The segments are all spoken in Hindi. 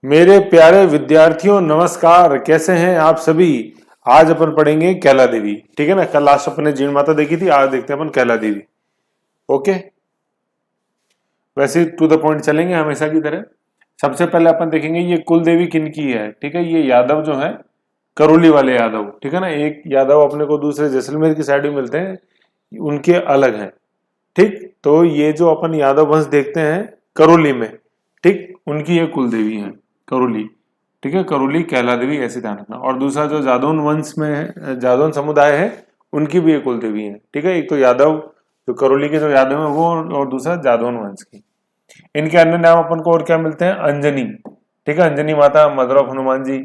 मेरे प्यारे विद्यार्थियों नमस्कार। कैसे हैं आप सभी। आज अपन पढ़ेंगे कैला देवी। ठीक है ना। कल लास्ट अपन ने जीण माता देखी थी, आज देखते हैं अपन कैला देवी। ओके। वैसे टू द पॉइंट चलेंगे हमेशा की तरह। सबसे पहले अपन देखेंगे ये कुल देवी किन की है। ठीक है, ये यादव जो है करौली वाले यादव। ठीक है ना। एक यादव अपने को दूसरे जैसलमेर की साइड में मिलते हैं, उनके अलग हैं। ठीक, तो ये जो अपन यादव वंश देखते हैं करौली में, ठीक, उनकी ये कुल देवी है करौली। ठीक है, करौली कैला देवी ऐसे ध्यान रखना। और दूसरा जो जादौन वंश में है, जादौन समुदाय है, उनकी भी ये कुल देवी है। ठीक है, एक तो यादव जो करौली के जो यादव है वो, और दूसरा जादौन वंश की। इनके अन्य नाम अपन को और क्या मिलते हैं, अंजनी। ठीक है, अंजनी माता, मदर ऑफ हनुमान जी।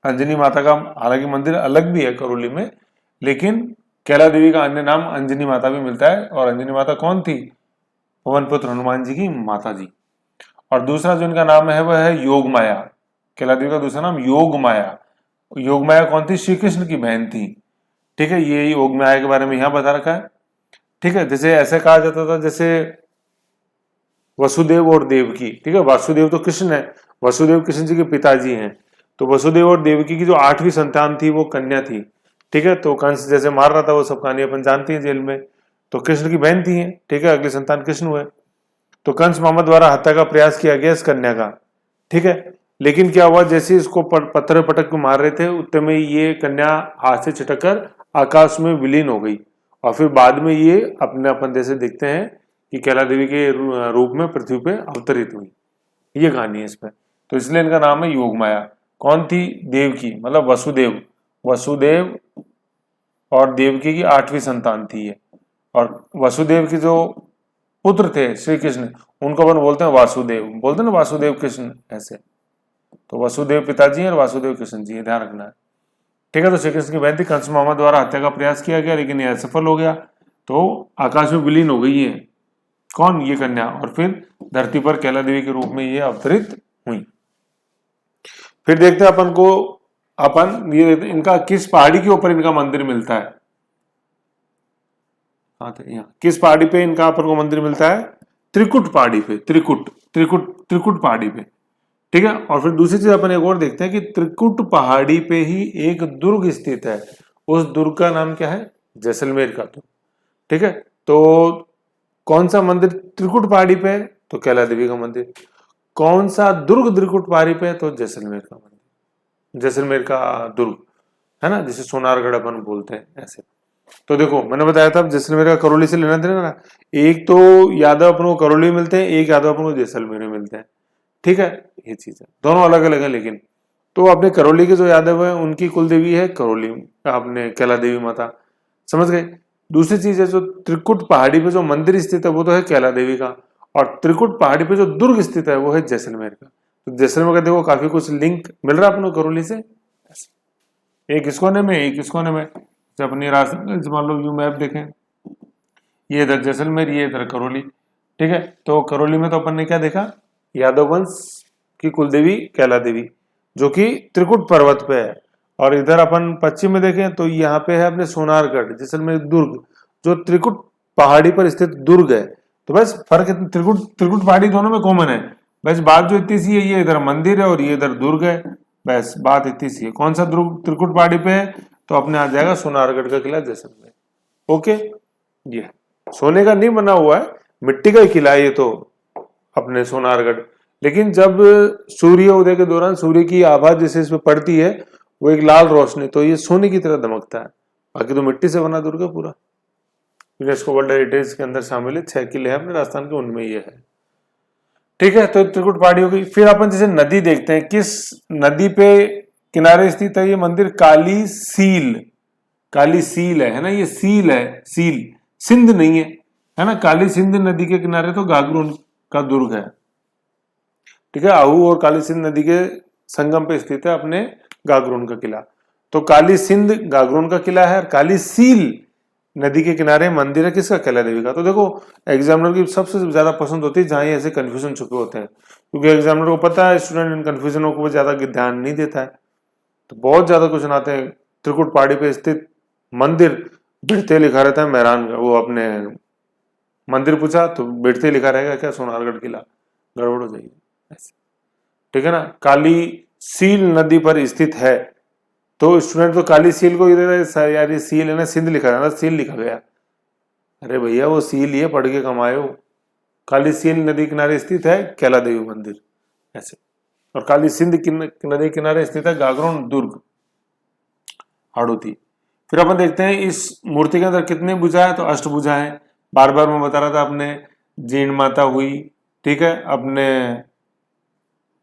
अंजनी माता का हालांकि मंदिर अलग भी है करौली में, लेकिन कैला देवी का अन्य नाम अंजनी माता भी मिलता है। और अंजनी माता कौन थी, पवन पुत्र हनुमान जी की माता जी। और दूसरा जो इनका नाम है वह है योग माया। कैला देवी का दूसरा नाम योग माया। योग माया कौन थी, श्री कृष्ण की बहन थी। ठीक है, ये योग माया के बारे में यहां बता रखा है। ठीक है, जैसे ऐसे कहा जाता था जैसे वसुदेव और देवकी। ठीक है, वासुदेव तो कृष्ण है, वसुदेव कृष्ण जी के पिताजी हैं। तो वसुदेव और देवकी की जो 8वीं संतान थी वो कन्या थी। ठीक है, तो कंस जैसे मार रहा था वो सब कहानी अपन जानते हैं जेल में। तो कृष्ण की बहन थी। ठीक है, अगली संतान कृष्ण हुए। तो कंस मामा द्वारा हत्या का प्रयास किया गया इस कन्या का। ठीक है, लेकिन क्या हुआ, जैसे इसको पत्थर पटक के मार रहे थे उतने में ये कन्या हाथ से छिटक कर आकाश में विलीन हो गई। और फिर बाद में ये अपने अपन जैसे देखते हैं कि कैला देवी के रूप में पृथ्वी पे अवतरित हुई। ये कहानी है इसमें। तो इसलिए इनका नाम है योग माया। कौन थी, देवकी, मतलब वसुदेव। वसुदेव और देवकी की 8वीं संतान थी ये। और वसुदेव की जो पुत्र थे श्री कृष्ण, उनको अपन बोलते हैं वासुदेव। बोलते हैं ना वासुदेव कृष्ण ऐसे। तो वसुदेव पिताजी हैं और वासुदेव कृष्ण जी, ध्यान रखना है। ठीक है, तो श्री कृष्ण की बहन थी, कंस मामा द्वारा हत्या का प्रयास किया गया लेकिन यह असफल हो गया। तो आकाश में विलीन हो गई है कौन, ये कन्या। और फिर धरती पर कैला देवी के रूप में ये अवतरित हुई। फिर देखते हैं अपन को, अपन ये इनका किस पहाड़ी के ऊपर इनका मंदिर मिलता है। हाँ, तो यहाँ किस पहाड़ी पे इनका अपन को मंदिर मिलता है, त्रिकुट पहाड़ी पे। त्रिकुट त्रिकुट त्रिकुट पहाड़ी पे। ठीक है, और फिर दूसरी चीज अपन एक और देखते हैं कि त्रिकुट पहाड़ी पे ही एक दुर्ग स्थित है। उस दुर्ग का नाम क्या है, जैसलमेर का दुर्ग। ठीक है, तो कौन सा मंदिर त्रिकुट पहाड़ी पे है, तो कैला देवी का मंदिर। कौन सा दुर्ग त्रिकुट पहाड़ी पे है, तो जैसलमेर का मंदिर, जैसलमेर का दुर्ग है ना, जिसे सोनारगढ़ अपन बोलते हैं ऐसे। तो देखो मैंने बताया था जैसलमेर का करौली से लेना देना ना। एक तो यादव अपन को करौली मिलते हैं, एक यादव अपन को जैसलमेर में मिलते हैं। ठीक है, ये चीज है, दोनों अलग अलग है लेकिन। तो अपने करौली के जो यादव है उनकी कुल देवी है करौली, अपने कैला देवी माता। समझ गए। दूसरी चीज है जो त्रिकुट पहाड़ी पे जो मंदिर स्थित है वो तो है कैला देवी का। और त्रिकुट पहाड़ी पे जो दुर्ग स्थित है वो है जैसलमेर का। तो जैसलमेर का देखो काफी कुछ लिंक मिल रहा है अपन को करौली से। एक इस कोने में, एक इस कोने में। जब अपनी राजस्थान मान लो यू मैप देखें, ये इधर जैसलमेर, ये इधर करौली। ठीक है, तो करौली में तो अपन ने क्या देखा, यादव वंश की कुलदेवी कैला देवी जो कि त्रिकुट पर्वत पे है। और इधर अपन पश्चिम में देखें तो यहाँ पे है अपने सोनारगढ़ जैसलमेर दुर्ग, जो त्रिकुट पहाड़ी पर स्थित दुर्ग है। तो बस फर्क त्रिकुट त्रिकुट पहाड़ी दोनों में कॉमन है। बस बात जो इतनी सी है, ये इधर मंदिर है और ये इधर दुर्ग है। बस बात इतनी सी है। कौन सा दुर्ग त्रिकुट पहाड़ी पे है, तो अपने आ जाएगा सोनारगढ़ का किला जैसलमेर। ओके, ये सोने का नहीं बना हुआ है, मिट्टी का ही किला है ये तो, अपने सोनारगढ़। लेकिन जब सूर्य उदय के दौरान सूर्य की आभा जैसे इसमें पड़ती है, वो एक लाल रोशनी, तो ये सोने की तरह दमकता है। बाकी तो मिट्टी से बना दुर्ग है पूरा। यूनेस्को वर्ल्ड हेरिटेज के अंदर शामिल है, 6 किले हैं अपने राजस्थान के, उनमें ये है। ठीक है, तो त्रिकुट पहाड़ी हो गई। फिर अपन जैसे नदी देखते हैं, किस नदी पे किनारे स्थित है ये मंदिर, काली सील। काली सील है ना, ये सील है, सील, सिंध नहीं है ना। काली सिंध नदी के किनारे तो गागरून का दुर्ग है। ठीक है, आहू और काली सिंध नदी के संगम पे स्थित है अपने गागरून का किला। तो काली सिंध गागरून का किला है, और काली सील नदी के किनारे मंदिर है किसका, कैला देवी का। तो देखो एग्जामिनर की सबसे ज्यादा पसंद होती है जहां ये ऐसे कंफ्यूजन छुपे होते हैं, क्योंकि एग्जामिनर को पता है स्टूडेंट इन कंफ्यूजनों को ज्यादा ध्यान नहीं देता है। तो बहुत ज्यादा क्वेश्चन आते हैं। त्रिकुट पहाड़ी पे स्थित मंदिर, बिड़ते लिखा रहता है मेहरान का, वो अपने मंदिर पूछा तो बिड़ते लिखा रहेगा क्या, सोनारगढ़ किला, गड़बड़ हो जाएगी ऐसे। ठीक है ना, काली सील नदी पर स्थित है। तो स्टूडेंट तो काली सील को इधर यार ये सील है ना, सिंध लिखा था ना, सील लिखा गया। अरे भैया वो सील ये पढ़ के कमाए हो। काली सील नदी किनारे स्थित है कैला देवी मंदिर, ऐसे। और काली सिंध नदी किनारे स्थित है गागरोन दुर्ग, हाड़ौती। फिर अपन देखते हैं इस मूर्ति के अंदर कितने भुजा है, तो अष्टभुजा है। बार बार मैं बता रहा था अपने, जीण माता हुई, ठीक है, अपने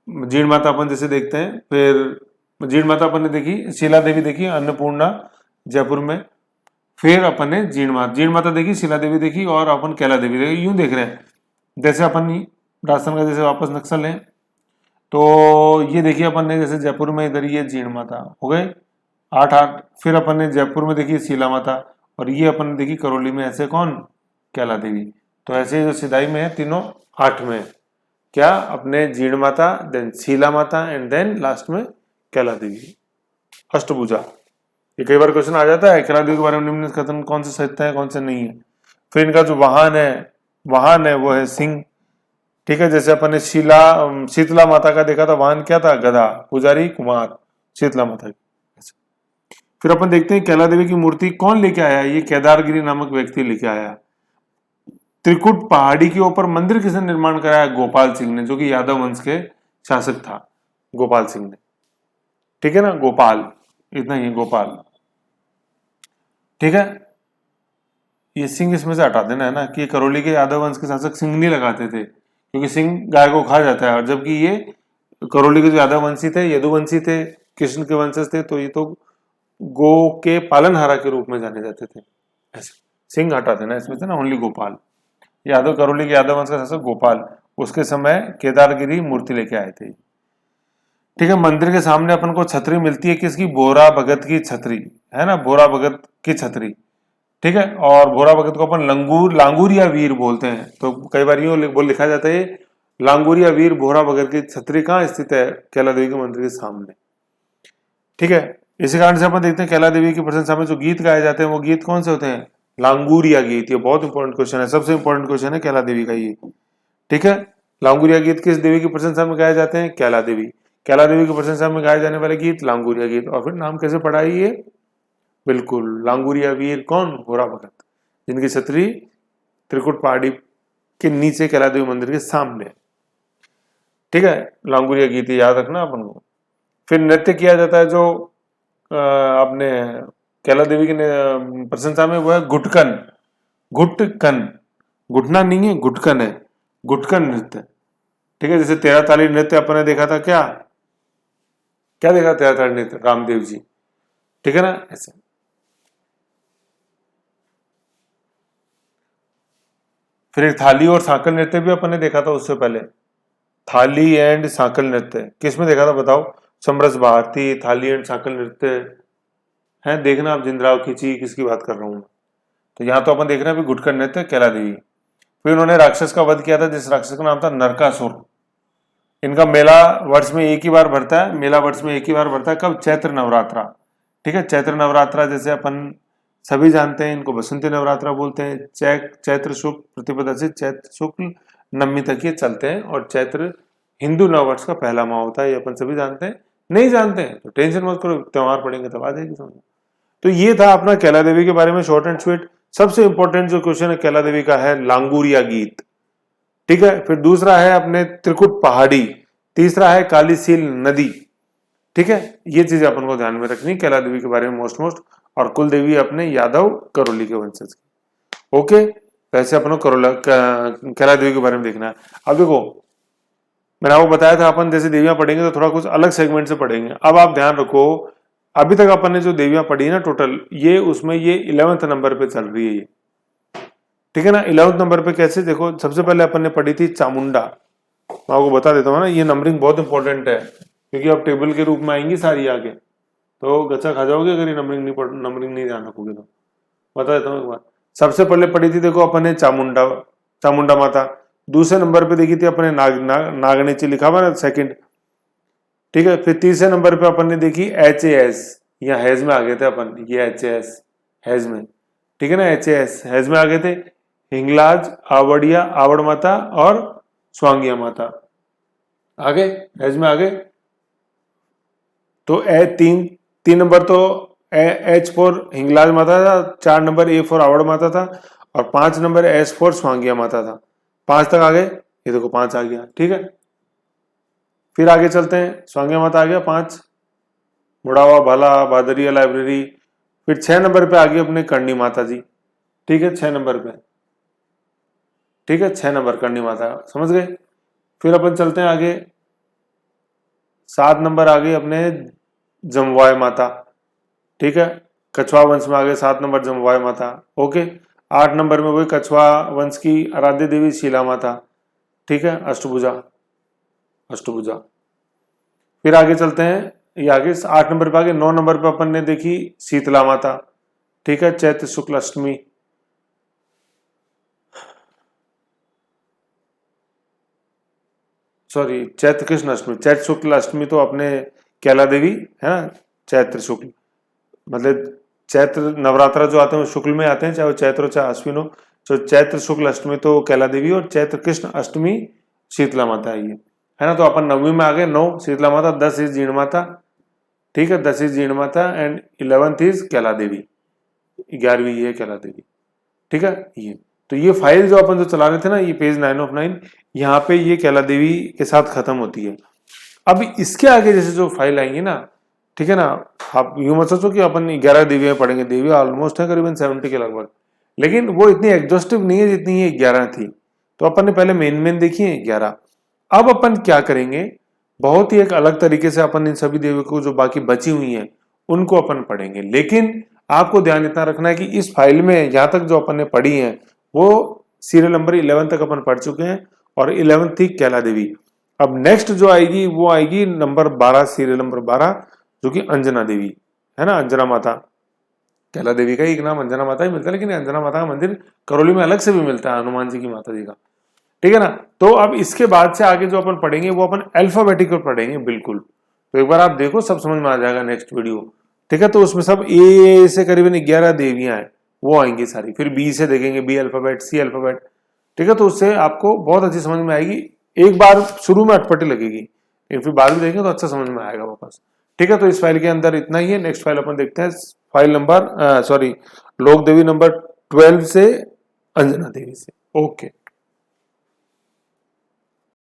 जीण माता अपन जैसे देखते हैं, फिर जीण माता अपन ने देखी, शीला देवी देखी, अन्नपूर्णा जयपुर में, फिर अपन ने जीण माता देखी, शीला देवी देखी, और अपन कैला देवी देखी। यूं देख रहे हैं जैसे अपन राजस्थान का जैसे वापस नक्शा लें, तो ये देखिए अपन ने जैसे जयपुर में इधर ये जीण माता हो गए 8 फिर अपन ने जयपुर में देखी शीला माता, और ये अपन ने देखी करौली में ऐसे कौन, कैला देवी। तो ऐसे जो सिदाई में है तीनों 8 में, क्या अपने जीण माता, देन शीला माता, एंड देन लास्ट में कैला देवी, अष्टभुजा। ये कई बार क्वेश्चन आ जाता है कैला देवी के बारे में, निम्न कथन कौन से सत्य है कौन से नहीं है। फिर इनका जो वाहन है वो है सिंह, ठीक है। जैसे अपन ने शीतला माता का देखा था, वाहन क्या था, गधा, पुजारी कुमार, शीतला माता की। फिर अपन देखते हैं कैला देवी की मूर्ति कौन लेके आया, ये केदारगिरी नामक व्यक्ति लेके आया। त्रिकुट पहाड़ी के ऊपर मंदिर किसने निर्माण कराया, गोपाल सिंह ने, जो कि यादव वंश के शासक था, गोपाल सिंह ने, ठीक है ना, गोपाल, इतना ही गोपाल, ठीक है। ये सिंह इसमें से हटा देना है ना, कि करौली के यादव वंश के शासक सिंह नहीं लगाते थे, क्योंकि सिंह गाय को खा जाता है, और जबकि ये करौली के जो यादव वंशी थे, यदुवंशी थे, कृष्ण के वंशज थे, तो ये तो गो के पालनहारा के रूप में जाने जाते थे, ऐसे। सिंह हटा देना इसमें से ना, ओनली गोपाल। यादव करौली के यादव वंश का शासक गोपाल, उसके समय केदारगिरी मूर्ति लेके आए थे, ठीक है। मंदिर के सामने अपन को छतरी मिलती है, किसकी, बोरा भगत की छतरी, है ना, बोरा भगत की छतरी, ठीक है। और बोरा भगत को अपन लांगूरिया वीर बोलते हैं, तो कई बार यूं लिखा जाता है लांगूरिया वीर बोरा भगत की छतरी कहाँ स्थित है, कैला देवी के मंदिर के सामने, ठीक है। इसी कारण से अपन देखते हैं कैला देवी की प्रशंसा में जो गीत गाए जाते हैं, वो गीत कौन से होते हैं, लांगूरिया गीत। ये बहुत इंपॉर्टेंट क्वेश्चन है, सबसे इंपॉर्टेंट क्वेश्चन है कैला देवी का ये, ठीक है। लांगूरिया गीत किस देवी की प्रशंसा में गाए जाते हैं, कैला देवी। कैला देवी की प्रशंसा में गाए जाने वाले गीत लांगूरिया गीत। और फिर नाम कैसे पढ़ा है ये, बिल्कुल लांगूरिया वीर कौन, बोरा भगत, जिनकी छतरी त्रिकुट पहाड़ी के नीचे कैला देवी मंदिर के सामने, ठीक है। लांगूरिया गीत याद रखना अपन को। फिर नृत्य किया जाता है जो अपने कैला देवी की प्रशंसा में, वो है घुटकन, घुटना नहीं है, घुटकन है, घुटकन नृत्य, ठीक है। जैसे 13 ताली नृत्य अपन ने देखा था, क्या देखा 13 ताली नृत्य, रामदेव जी, ठीक है ना, ऐसे। फिर एक थाली और सांकल नृत्य भी अपन ने देखा था उससे पहले, थाली एंड सांकल नृत्य किस में देखा था बताओ, समरस भारती, थाली एंड सांकल नृत्य है, देखना आप जिंद्राव खींची किसकी बात कर रहा हूं। तो यहाँ तो अपन देख रहे हैं घुटकर नृत्य कैला देवी। फिर उन्होंने राक्षस का वध किया था, जिस राक्षस का नाम था नरकासुर। इनका मेला वर्ष में एक ही बार भरता है, मेला वर्ष में एक ही बार भरता है, कब, चैत्र नवरात्रा, ठीक है। चैत्र नवरात्रा जैसे अपन सभी जानते हैं, इनको बसंती नवरात्रा बोलते हैं। चैत्र शुक्ल प्रतिपदा से चैत्र शुक्ल नवमी तक ये चलते हैं, और चैत्र हिंदू नववर्ष का पहला माह होता है, ये अपन सभी जानते हैं। नहीं जानते हैं तो टेंशन मत करो, त्योहार पढ़ेंगे तब आ जाएगी समझ। तो ये था अपना कैला देवी के बारे में शॉर्ट एंड स्वीट। सबसे इंपॉर्टेंट जो क्वेश्चन है कैला देवी का है लांगूरिया गीत, ठीक है। फिर दूसरा है अपने त्रिकुट पहाड़ी, तीसरा है काली सील नदी, ठीक है। ये चीजें अपन को ध्यान में रखनी कैला देवी के बारे में मोस्ट। और कुल देवी अपने यादव करौली के वंशज की, ओके। तो ऐसे अपन को कैला देवी के बारे में देखना है। अब देखो मैंने आपको बताया था अपन जैसे देवियां पढ़ेंगे तो थोड़ा कुछ अलग सेगमेंट से पढ़ेंगे। अब आप ध्यान रखो, अभी तक अपन ने जो देवियां पढ़ी है ना टोटल, ये उसमें ये 11th नंबर पे चल रही है ये, ठीक है ना। 11th नंबर पे कैसे, देखो सबसे पहले अपन ने पढ़ी थी चामुंडा। मैं आपको बता देता हूँ ना, ये नंबरिंग बहुत इंपॉर्टेंट है, क्योंकि अब टेबल के रूप में आएंगी सारी आगे, तो गच्चा खा जाओगे अगर ये नंबरिंग नहीं ध्यान रखोगे तो। बता देता हूँ एक बार। सबसे पहले पढ़ी थी देखो अपन ने चामुंडा माता। दूसरे नंबर पे देखी थी अपने नागनीची, लिखा हुआ ना सेकंड, ठीक है। फिर तीसरे नंबर पे अपन ने देखी HAS, यहाँ हैज में आ गए थे अपन, ये HAS हैज में, ठीक है ना, HAS हैज में आ गए थे। हिंगलाज, आवड़ माता और स्वांगिया माता, आगे एज में आगे, तो तीन नंबर तो एच फॉर हिंगलाज माता था, 4 नंबर ए फॉर आवड़ माता था, और 5 नंबर एस फॉर स्वांगिया माता था। 5 तक आ गए, ये देखो 5 आ गया, ठीक है। फिर आगे चलते हैं, स्वांगिया माता आ गया 5, मुड़ावा भाला भादरिया लाइब्रेरी। फिर 6 नंबर पे आ गई अपने करणी माता जी, ठीक है, 6 नंबर पे, ठीक है, 6 नंबर करणी माता, समझ गए। फिर अपन चलते हैं आगे, 7 नंबर आ गई अपने जमवाय माता, ठीक है, कछवा वंश में आ गए 7 नंबर जमवाय माता, ओके। 8 नंबर में वही कछवा वंश की आराध्य देवी शीला माता, ठीक है, अष्टभुजा, अष्टभुजा। फिर आगे चलते हैं, ये आगे 8 नंबर पे आगे 9 नंबर पे अपन ने देखी शीतला माता, ठीक है, चैत्र शुक्ल अष्टमी, सॉरी चैत्र कृष्ण अष्टमी, चैत्र शुक्ल अष्टमी तो अपने कैला देवी है ना, चैत्र शुक्ल मतलब चैत्र नवरात्रा जो आते हैं वो शुक्ल में आते हैं, चाहे वो चैत्र हो चाहे अश्विन हो। तो चैत्र शुक्ल अष्टमी तो कैला देवी, और चैत्र कृष्ण अष्टमी शीतला माता है ना। तो अपन नवमी में आ गए, 9 शीतला माता, 10 इज जीण माता, ठीक है, 10 is Jeen Mata, and 11th is कैला देवी, 11वीं ये कैला देवी, ठीक है। ये तो ये फाइल जो अपन जो चला रहे थे ना, ये पेज 9 ऑफ 9, यहाँ पे ये कैला देवी के साथ खत्म होती है। अब इसके आगे जैसे जो फाइल आएंगी ना, ठीक है ना, आप यूं मत सोचो कि अपन 11 देवियां पढ़ेंगे, देवी ऑलमोस्ट है करीबन 70 के लगभग, लेकिन वो इतनी एग्जॉस्टिव नहीं है जितनी ये 11 थी। तो अपन ने पहले मेन देखी है 11। अब अपन क्या करेंगे, बहुत ही एक अलग तरीके से अपन इन सभी देवियों को जो बाकी बची हुई हैं उनको अपन पढ़ेंगे। लेकिन आपको ध्यान इतना रखना है कि इस फाइल में यहां तक जो अपन ने पढ़ी है वो सीरियल नंबर 11 तक अपन पढ़ चुके हैं, और 11 थी कैला देवी। अब नेक्स्ट जो आएगी वो आएगी नंबर 12, सीरियल नंबर 12, जो कि अंजना देवी है ना, अंजना माता। कैला देवी का एक नाम अंजना माता ही मिलता है, लेकिन अंजना माता का मंदिर करौली में अलग से भी मिलता है, हनुमान जी की माता जी का, ठीक है ना। तो अब इसके बाद से आगे जो अपन पढ़ेंगे वो अपन अल्फाबेटिकल पढ़ेंगे बिल्कुल। तो एक बार आप देखो, सब समझ में आ जाएगा नेक्स्ट वीडियो, ठीक है। तो उसमें सब ए से करीबन 11 देवियां हैं, वो आएंगी सारी। फिर बी से देखेंगे, बी अल्फाबेट, सी अल्फाबेट, ठीक है। तो उससे आपको बहुत अच्छी समझ में आएगी। एक बार शुरू में अटपटी लगेगी, लेकिन फिर बाद में देखेंगे तो अच्छा समझ में आएगा वापस, ठीक है। तो इस फाइल के अंदर इतना ही है। नेक्स्ट फाइल अपन देखते हैं, फाइल नंबर सॉरी लोक देवी नंबर 12 से अंजना देवी से। ओके।